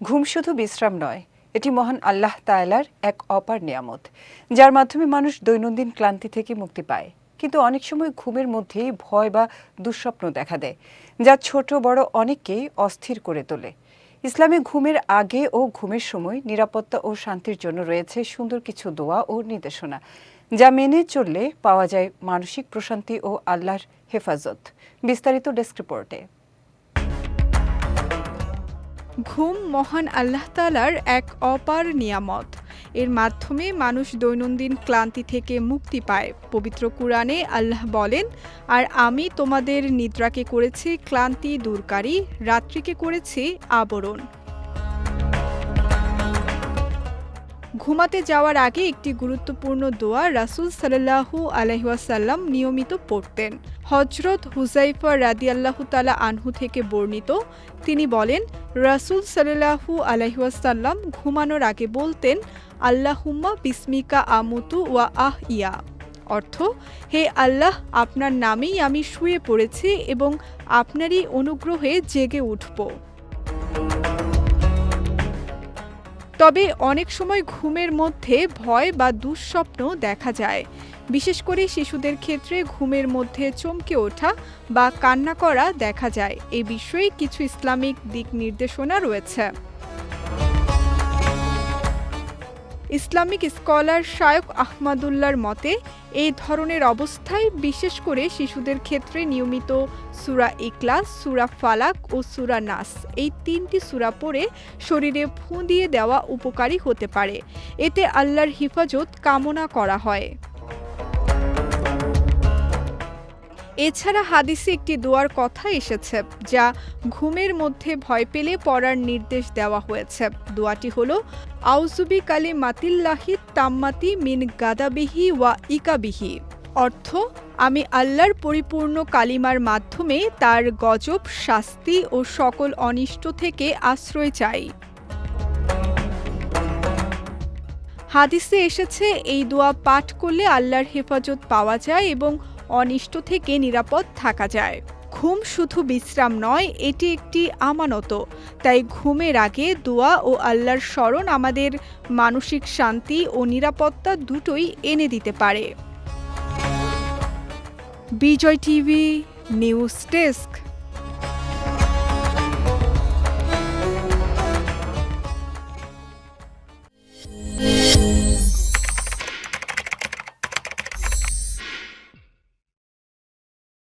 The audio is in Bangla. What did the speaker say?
ঘুম শুধু বিশ্রাম নয়, এটি মহান আল্লাহ তাআলার এক অপার নিয়ামত, যার মাধ্যমে মানুষ দৈনন্দিন ক্লান্তি থেকে মুক্তি পায়। কিন্তু অনেক সময় ঘুমের মধ্যেই ভয় বা দুঃস্বপ্ন দেখা দেয়, যা ছোট বড় অনেককেই অস্থির করে তোলে। ইসলামে ঘুমের আগে ও ঘুমের সময় নিরাপত্তা ও শান্তির জন্য রয়েছে সুন্দর কিছু দোয়া ও নির্দেশনা, যা মেনে চললে পাওয়া যায় মানসিক প্রশান্তি ও আল্লাহর হেফাজত। বিস্তারিত ডেস্ক রিপোর্টে। ঘুম মহান আল্লাহ তাআলার এক অপার নিয়ামত। এর মাধ্যমে মানুষ দৈনন্দিন ক্লান্তি থেকে মুক্তি পায়। পবিত্র কুরআনে আল্লাহ বলেন, আর আমি তোমাদের নিদ্রাকে করেছি ক্লান্তি দূরকারী, রাত্রিকে করেছি আবরণ। ঘুমাতে যাওয়ার আগে একটি গুরুত্বপূর্ণ দোয়া রাসূল সাল্লাল্লাহু আলাইহি ওয়াসাল্লাম নিয়মিত পড়তেন। হযরত হুযায়ফা রাদিয়াল্লাহু তাআলা আনহু থেকে বর্ণিত, তিনি বলেন, রাসূল সাল্লাল্লাহু আলাইহি ওয়াসাল্লাম ঘুমানোর আগে বলতেন, আল্লাহুম্মা বিসমিকা আমুতু ওয়া আহইয়া, অর্থ, হে আল্লাহ, আপনার নামেই আমি শুয়ে পড়েছি এবং আপনারই অনুগ্রহে জেগে উঠব। তবে অনেক সময় ঘুমের মধ্যে ভয় বা দুঃস্বপ্ন দেখা যায়। বিশেষ করে শিশুদের ক্ষেত্রে ঘুমের মধ্যে চমকে ওঠা বা কান্না করা দেখা যায়। এ বিষয়ে কিছু ইসলামিক দিক নির্দেশনা রয়েছে। ইসলামিক স্কলার শায়খ আহমদুল্লাহর মতে, এই ধরনের অবস্থায় বিশেষ করে শিশুদের ক্ষেত্রে নিয়মিত সূরা ইখলাস, সূরা ফালাক ও সূরা নাস, এই 3টি সূরা পড়ে শরীরে ফুঁ দিয়ে দেওয়া উপকারী হতে পারে। এতে আল্লাহর হিফাজত কামনা করা হয়। এছাড়া হাদিসে একটি দোয়ার কথা এসেছে, যা ঘুমের মধ্যে ভয় পেলে পড়ার নির্দেশ দেওয়া হয়েছে। দোয়াটি হলো, আউযুবি কালিমাতিল্লাহি তাম্মাতি মিন গাদাবিহি ওয়া ইকাবিহি, অর্থ, আমি আল্লাহর পরিপূর্ণ কালিমার মাধ্যমে তার গজব, শাস্তি ও সকল অনিষ্ট থেকে আশ্রয় চাই। হাদিসে এসেছে, এই দোয়া পাঠ করলে আল্লাহর হেফাজত পাওয়া যায় এবং অনিষ্ট থেকে নিরাপদ থাকা যায়। ঘুম শুধু বিশ্রাম নয়, এটি একটি আমানত। তাই ঘুমের আগে দোয়া ও আল্লাহর স্মরণ আমাদের মানসিক শান্তি ও নিরাপত্তা দুটোই এনে দিতে পারে। বিজয় টিভি নিউজ ডেস্ক।